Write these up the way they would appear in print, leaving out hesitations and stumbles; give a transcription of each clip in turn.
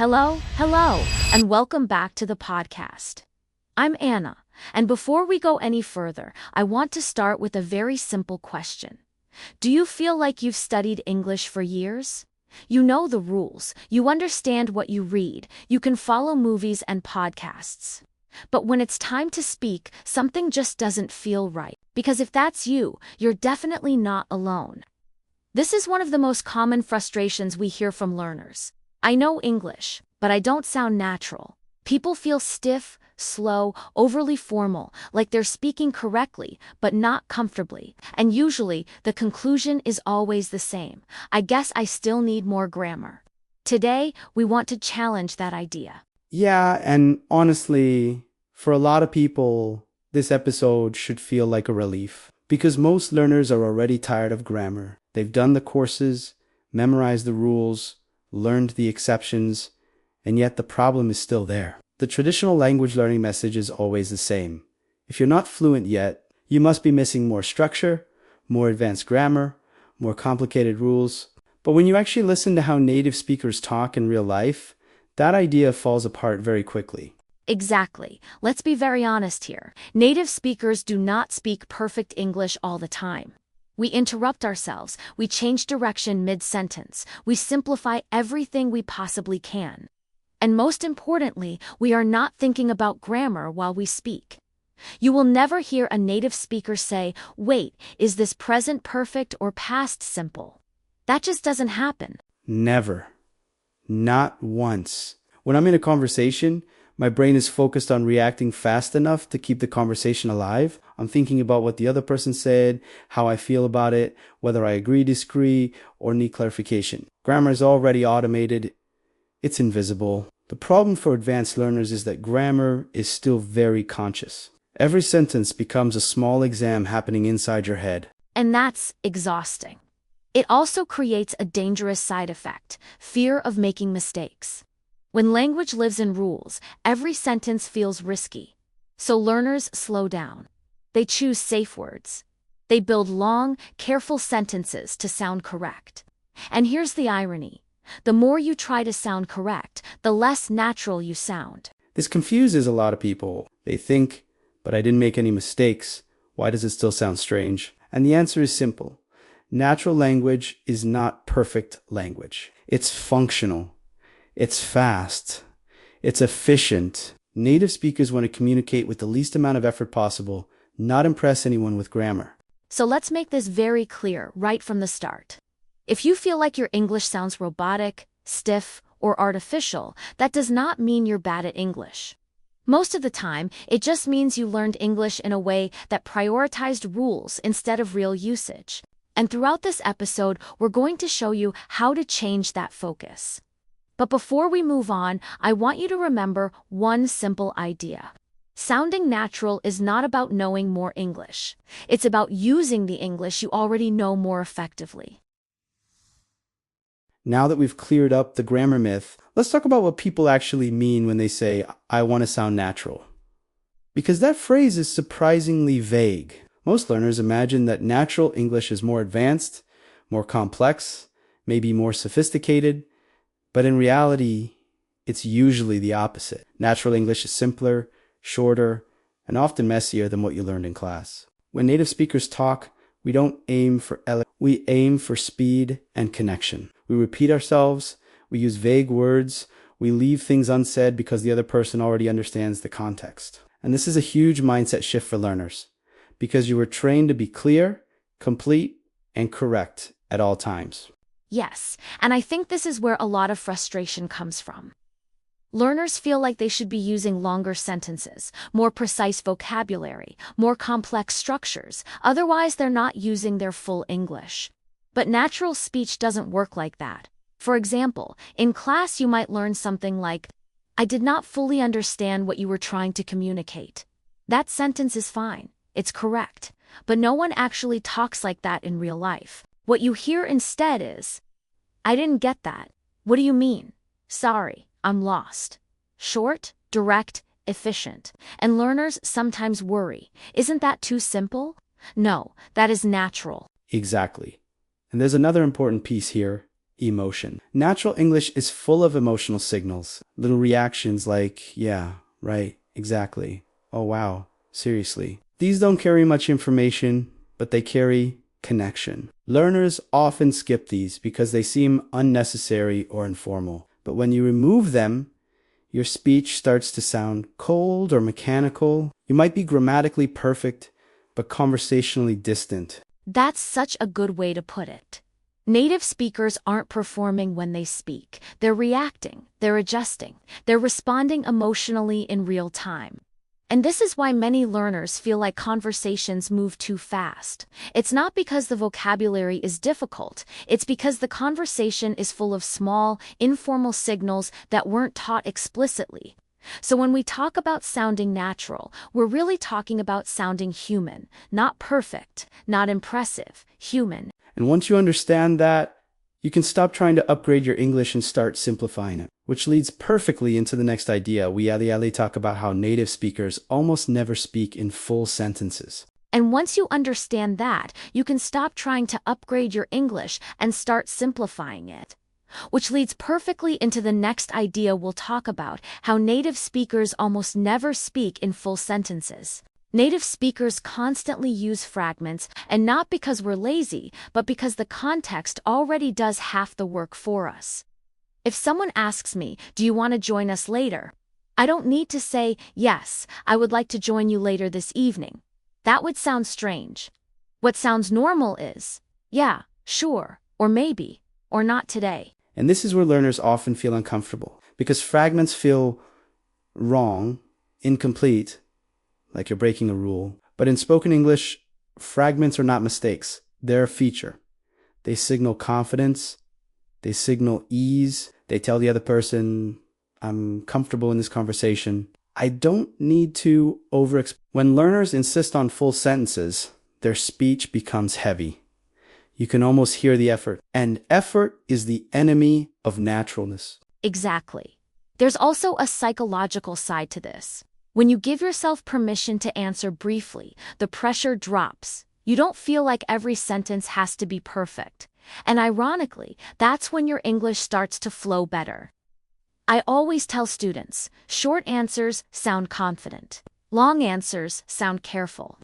Hello, and welcome back to the podcast. I'm Anna, and before we go any further, I want to start with a very simple question. Do you feel like you've studied English for years? You know the rules, you understand what you read, you can follow movies and podcasts. But when it's time to speak, something just doesn't feel right. Because if that's you, you're definitely not alone. This is one of the most common frustrations we hear from learners. I know English, but I don't sound natural. People feel stiff, slow, overly formal, like they're speaking correctly, but not comfortably. And usually, the conclusion is always the same. I guess I still need more grammar. Today, we want to challenge that idea. Yeah, and honestly, for a lot of people, this episode should feel like a relief. Because most learners are already tired of grammar. They've done the courses, memorized the rules, learned the exceptions, and yet the problem is still there. The traditional language learning message is always the same. If you're not fluent yet, you must be missing more structure, more advanced grammar, more complicated rules. But when you actually listen to how native speakers talk in real life, that idea falls apart very quickly. Exactly. Let's be very honest here. Native speakers do not speak perfect English all the time. We interrupt ourselves, we change direction mid-sentence, we simplify everything we possibly can. And most importantly, we are not thinking about grammar while we speak. You will never hear a native speaker say, "Wait, is this present perfect or past simple?" That just doesn't happen. Never. Not once. When I'm in a conversation, my brain is focused on reacting fast enough to keep the conversation alive. I'm thinking about what the other person said, how I feel about it, whether I agree, disagree, or need clarification. Grammar is already automated. It's invisible. The problem for advanced learners is that grammar is still very conscious. Every sentence becomes a small exam happening inside your head. And that's exhausting. It also creates a dangerous side effect, fear of making mistakes. When language lives in rules, every sentence feels risky. So learners slow down. They choose safe words. They build long, careful sentences to sound correct. And here's the irony. The more you try to sound correct, the less natural you sound. This confuses a lot of people. They think, but I didn't make any mistakes. Why does it still sound strange? And the answer is simple. Natural language is not perfect language. It's functional. It's fast. It's efficient. Native speakers want to communicate with the least amount of effort possible, not impress anyone with grammar. So let's make this very clear right from the start. If you feel like your English sounds robotic, stiff, or artificial, that does not mean you're bad at English. Most of the time, it just means you learned English in a way that prioritized rules instead of real usage. And throughout this episode, we're going to show you how to change that focus. But before we move on, I want you to remember one simple idea. Sounding natural is not about knowing more English. It's about using the English you already know more effectively. Now that we've cleared up the grammar myth, let's talk about what people actually mean when they say, "I want to sound natural." Because that phrase is surprisingly vague. Most learners imagine that natural English is more advanced, more complex, maybe more sophisticated, but in reality, it's usually the opposite. Natural English is simpler, shorter, and often messier than what you learned in class. When native speakers talk, we don't aim for we aim for speed and connection. We repeat ourselves, we use vague words, we leave things unsaid because the other person already understands the context. And this is a huge mindset shift for learners, because you were trained to be clear, complete, and correct at all times. Yes, and I think this is where a lot of frustration comes from. Learners feel like they should be using longer sentences, more precise vocabulary, more complex structures, otherwise they're not using their full English. But natural speech doesn't work like that. For example, in class you might learn something like, "I did not fully understand what you were trying to communicate." That sentence is fine, it's correct, but no one actually talks like that in real life. What you hear instead is, "I didn't get that. What do you mean? Sorry, I'm lost." Short, direct, efficient. And learners sometimes worry, isn't that too simple? No, that is natural. Exactly. And there's another important piece here. emotion. Natural English is full of emotional signals, little reactions like, yeah, right, exactly, oh wow, seriously. These don't carry much information, but they carry connection. Learners often skip these because they seem unnecessary or informal. But when you remove them, your speech starts to sound cold or mechanical. You might be grammatically perfect, but conversationally distant. That's such a good way to put it. Native speakers aren't performing when they speak. They're reacting, they're adjusting, they're responding emotionally in real time. And this is why many learners feel like conversations move too fast. It's not because the vocabulary is difficult, it's because the conversation is full of small, informal signals that weren't taught explicitly. So when we talk about sounding natural, we're really talking about sounding human, not perfect, not impressive, human. And once you understand that, you can stop trying to upgrade your English and start simplifying it, which leads perfectly into the next idea. We ali talk about how native speakers almost never speak in full sentences. And once you understand that, you can stop trying to upgrade your English and start simplifying it. Which leads perfectly into the next idea we'll talk about, how native speakers almost never speak in full sentences. Native speakers constantly use fragments, and not because we're lazy, but because the context already does half the work for us. If someone asks me, "Do you want to join us later?" I don't need to say, "Yes, I would like to join you later this evening." That would sound strange. What sounds normal is, "Yeah, sure, or maybe, or not today." And this is where learners often feel uncomfortable, because fragments feel wrong, incomplete, like you're breaking a rule. But in spoken English, fragments are not mistakes. They're a feature. They signal confidence. They signal ease. They tell the other person, I'm comfortable in this conversation. I don't need to When learners insist on full sentences, their speech becomes heavy. You can almost hear the effort. And effort is the enemy of naturalness. Exactly. There's also a psychological side to this. When you give yourself permission to answer briefly, the pressure drops. You don't feel like every sentence has to be perfect. And ironically, that's when your English starts to flow better. I always tell students, short answers sound confident. Long answers sound careful.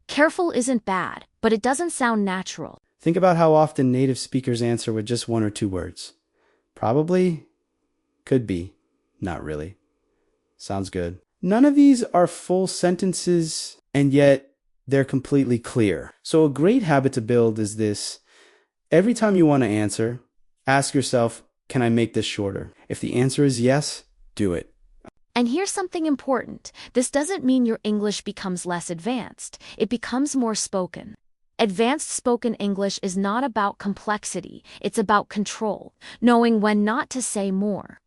Careful isn't bad, but it doesn't sound natural. Think about how often native speakers answer with just one or two words. Probably, could be, not really. Sounds good. None of these are full sentences, and yet they're completely clear. So a great habit to build is this. Every time you want to answer, ask yourself, can I make this shorter? If the answer is yes, do it. And here's something important. This doesn't mean your English becomes less advanced. It becomes more spoken. Advanced spoken English is not about complexity. It's about control, knowing when not to say more.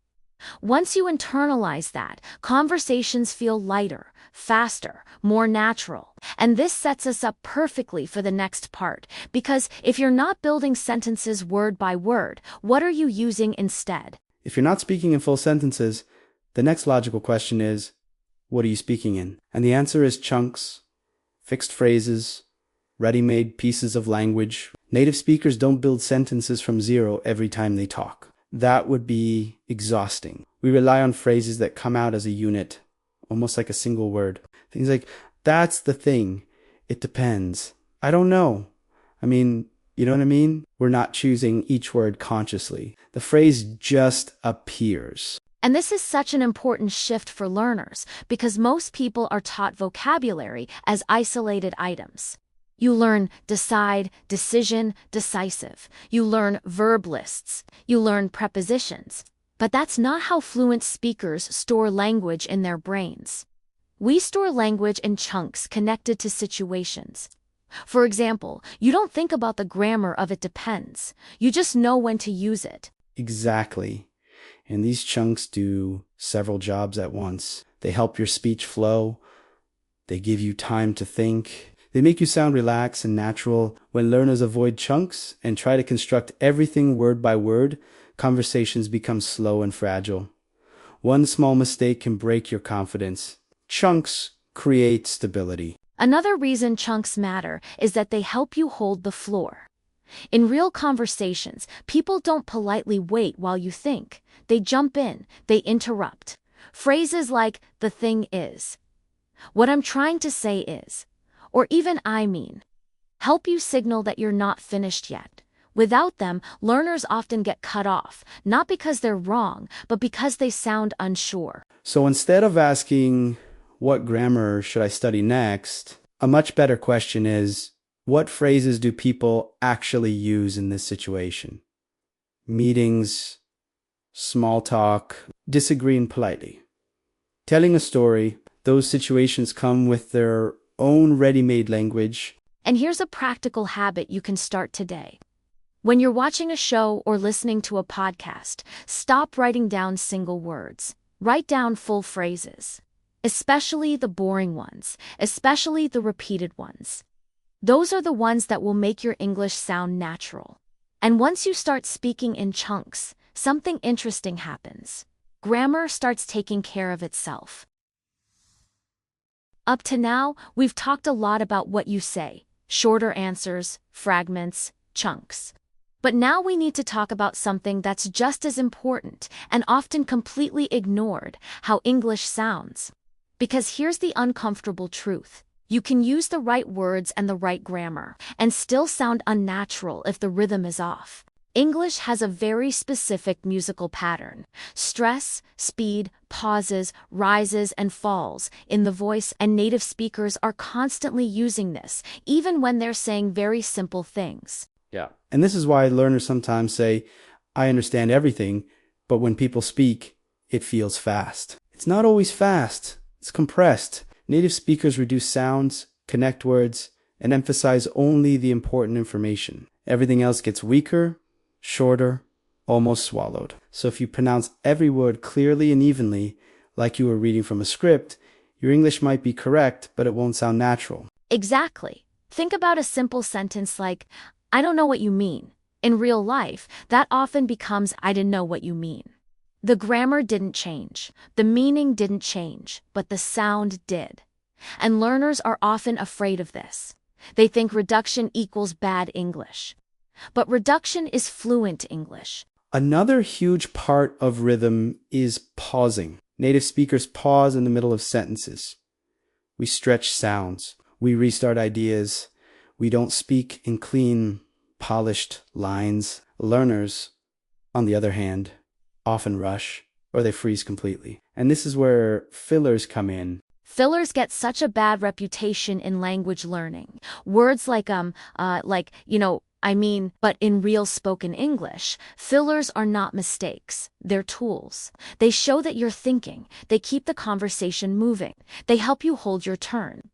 Once you internalize that, conversations feel lighter, faster, more natural. And this sets us up perfectly for the next part, because if you're not building sentences word by word, what are you using instead? If you're not speaking in full sentences, the next logical question is, what are you speaking in? And the answer is chunks, fixed phrases, ready-made pieces of language. Native speakers don't build sentences from zero every time they talk. That would be exhausting. We rely on phrases that come out as a unit, almost like a single word. Things like, that's the thing. It depends. I don't know. I mean, you know what I mean? We're not choosing each word consciously. The phrase just appears. And this is such an important shift for learners, because most people are taught vocabulary as isolated items. You learn decide, decision, decisive. You learn verb lists. You learn prepositions. But that's not how fluent speakers store language in their brains. We store language in chunks connected to situations. For example, you don't think about the grammar of "it depends." You just know when to use it. Exactly. And these chunks do several jobs at once. They help your speech flow. They give you time to think. They make you sound relaxed and natural. When learners avoid chunks and try to construct everything word by word, conversations become slow and fragile. One small mistake can break your confidence. Chunks create stability. Another reason chunks matter is that they help you hold the floor. In real conversations, people don't politely wait while you think. They jump in, they interrupt. Phrases like, the thing is, what I'm trying to say is, or even I mean, help you signal that you're not finished yet. Without them, learners often get cut off, not because they're wrong, but because they sound unsure. So instead of asking, what grammar should I study next? A much better question is, what phrases do people actually use in this situation? Meetings, small talk, disagreeing politely. Telling a story, those situations come with their own ready-made language. And here's a practical habit you can start today. When you're watching a show or listening to a podcast, stop writing down single words. Write down full phrases. Especially the boring ones, especially the repeated ones. Those are the ones that will make your English sound natural. And once you start speaking in chunks, something interesting happens. Grammar starts taking care of itself. Up to now, we've talked a lot about what you say, shorter answers, fragments, chunks. But now we need to talk about something that's just as important and often completely ignored, how English sounds. Because here's the uncomfortable truth. You can use the right words and the right grammar and still sound unnatural if the rhythm is off. English has a very specific musical pattern. Stress, speed, pauses, rises and falls in the voice, and native speakers are constantly using this, even when they're saying very simple things. Yeah. And this is why learners sometimes say, I understand everything, but when people speak, it feels fast. It's not always fast. It's compressed. Native speakers reduce sounds, connect words, and emphasize only the important information. Everything else gets weaker, shorter, almost swallowed. So if you pronounce every word clearly and evenly, like you were reading from a script, your English might be correct, but it won't sound natural. Exactly. Think about a simple sentence like, I don't know what you mean. In real life, that often becomes, I didn't know what you mean. The grammar didn't change, the meaning didn't change, but the sound did. And learners are often afraid of this. They think reduction equals bad English. But reduction is fluent English. Another huge part of rhythm is pausing. Native speakers pause in the middle of sentences. We stretch sounds. We restart ideas. We don't speak in clean, polished lines. Learners, on the other hand, often rush or they freeze completely. And this is where fillers come in. Fillers get such a bad reputation in language learning. Words like, I mean, but in real spoken English, fillers are not mistakes. They're tools. They show that you're thinking. They keep the conversation moving. They help you hold your turn.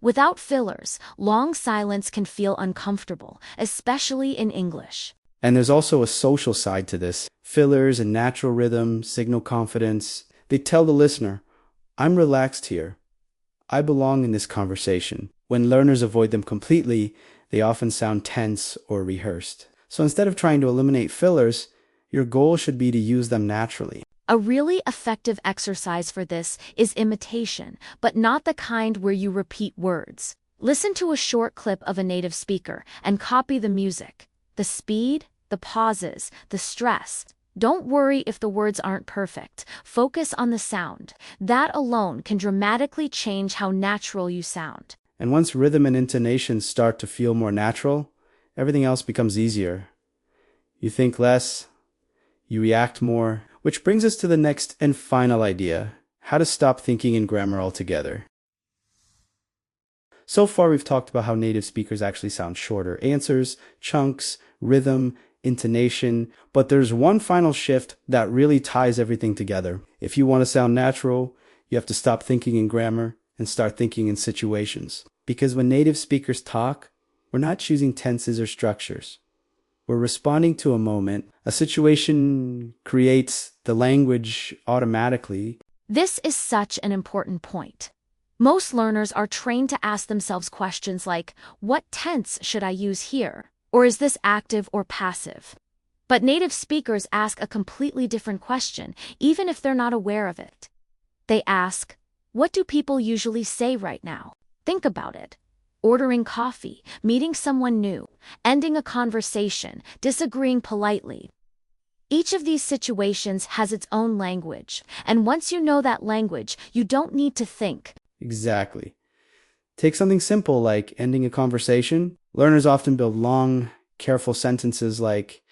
Without fillers, long silence can feel uncomfortable, especially in English. And there's also a social side to this. Fillers and natural rhythm signal confidence. They tell the listener, I'm relaxed here. I belong in this conversation. When learners avoid them completely, they often sound tense or rehearsed. So instead of trying to eliminate fillers, your goal should be to use them naturally. A really effective exercise for this is imitation, but not the kind where you repeat words. Listen to a short clip of a native speaker and copy the music, the speed, the pauses, the stress. Don't worry if the words aren't perfect. Focus on the sound. That alone can dramatically change how natural you sound. And once rhythm and intonation start to feel more natural, everything else becomes easier. You think less, you react more, which brings us to the next and final idea, how to stop thinking in grammar altogether. So far, we've talked about how native speakers actually sound shorter answers, chunks, rhythm, intonation, but there's one final shift that really ties everything together. If you want to sound natural, you have to stop thinking in grammar and start thinking in situations. Because when native speakers talk, we're not choosing tenses or structures. We're responding to a moment. A situation creates the language automatically. This is such an important point. Most learners are trained to ask themselves questions like, what tense should I use here? Or is this active or passive? But native speakers ask a completely different question, even if they're not aware of it. They ask, what do people usually say right now? Think about it. ordering coffee, meeting someone new, ending a conversation, disagreeing politely. Each of these situations has its own language, and once you know that language, you don't need to think. Exactly. Take something simple like ending a conversation. Learners often build long, careful sentences like,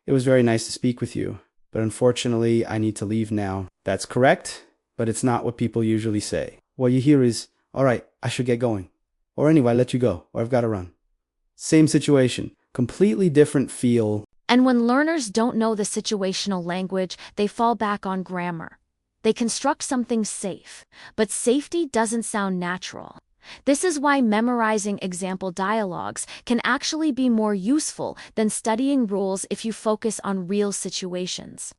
"It was very nice to speak with you, but unfortunately, I need to leave now." That's correct, but it's not what people usually say. What you hear is, "All right, I should get going." Or "Anyway, I let you go," or "I've got to run." Same situation, completely different feel. And when learners don't know the situational language, they fall back on grammar. They construct something safe, but safety doesn't sound natural. This is why memorizing example dialogues can actually be more useful than studying rules if you focus on real situations.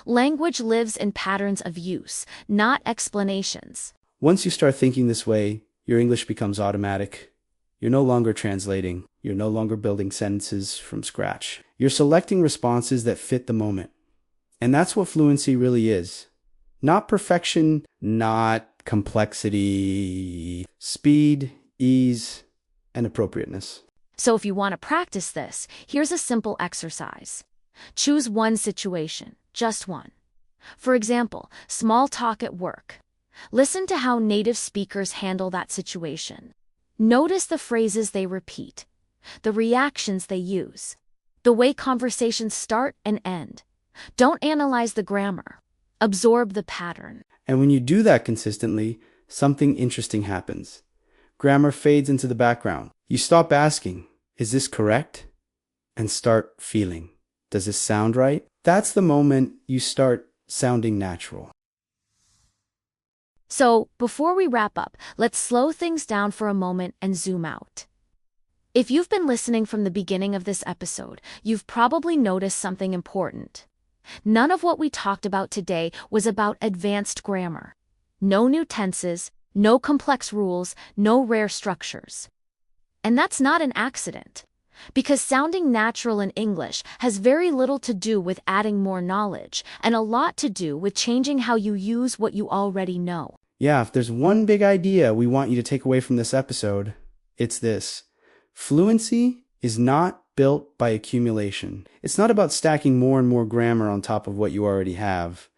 Language lives in patterns of use, not explanations. Once you start thinking this way, your English becomes automatic. You're no longer translating. You're no longer building sentences from scratch. You're selecting responses that fit the moment. And that's what fluency really is. Not perfection, not complexity, speed, ease, and appropriateness. So if you want to practice this, here's a simple exercise. Choose one situation, just one. For example, small talk at work. Listen to how native speakers handle that situation. Notice the phrases they repeat, the reactions they use, the way conversations start and end. Don't analyze the grammar. Absorb the pattern. And when you do that consistently, something interesting happens. Grammar fades into the background. You stop asking, "Is this correct?" and start feeling, "Does this sound right?" That's the moment you start sounding natural. So, before we wrap up, let's slow things down for a moment and zoom out. If you've been listening from the beginning of this episode, you've probably noticed something important. None of what we talked about today was about advanced grammar. No new tenses, no complex rules, no rare structures. And that's not an accident. Because sounding natural in English has very little to do with adding more knowledge, and a lot to do with changing how you use what you already know. Yeah, if there's one big idea we want you to take away from this episode, it's this. Fluency is not built by accumulation. It's not about stacking more and more grammar on top of what you already have.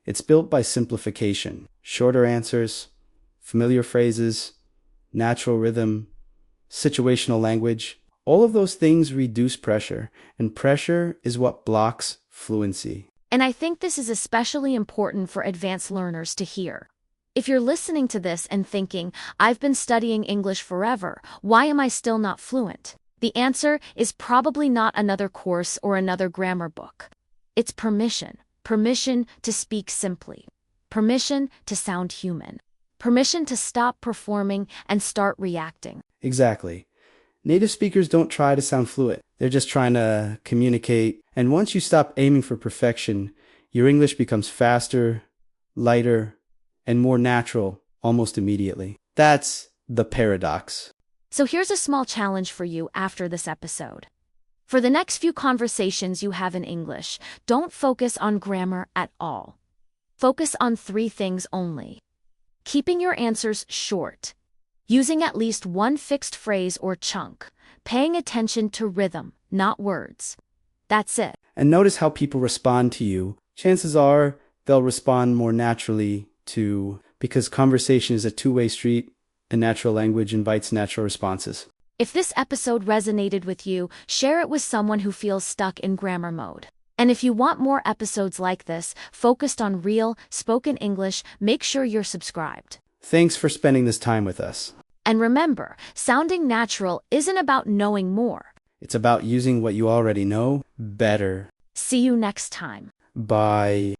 It's built by simplification. Shorter answers, familiar phrases, natural rhythm, situational language. All of those things reduce pressure, and pressure is what blocks fluency. And I think this is especially important for advanced learners to hear. If you're listening to this and thinking, "I've been studying English forever, why am I still not fluent?" The answer is probably not another course or another grammar book. It's permission. Permission to speak simply. Permission to sound human. Permission to stop performing and start reacting. Exactly. Native speakers don't try to sound fluent. They're just trying to communicate. And once you stop aiming for perfection, your English becomes faster, lighter, and more natural almost immediately. That's the paradox. So here's a small challenge for you after this episode. For the next few conversations you have in English, don't focus on grammar at all. Focus on 3 things only. Keeping your answers short. Using at least one fixed phrase or chunk. Paying attention to rhythm, not words. That's it. And notice how people respond to you. Chances are they'll respond more naturally because conversation is a two-way street, and natural language invites natural responses. If this episode resonated with you, share it with someone who feels stuck in grammar mode. And if you want more episodes like this, focused on real, spoken English, make sure you're subscribed. Thanks for spending this time with us. And remember, sounding natural isn't about knowing more. It's about using what you already know better. See you next time. Bye.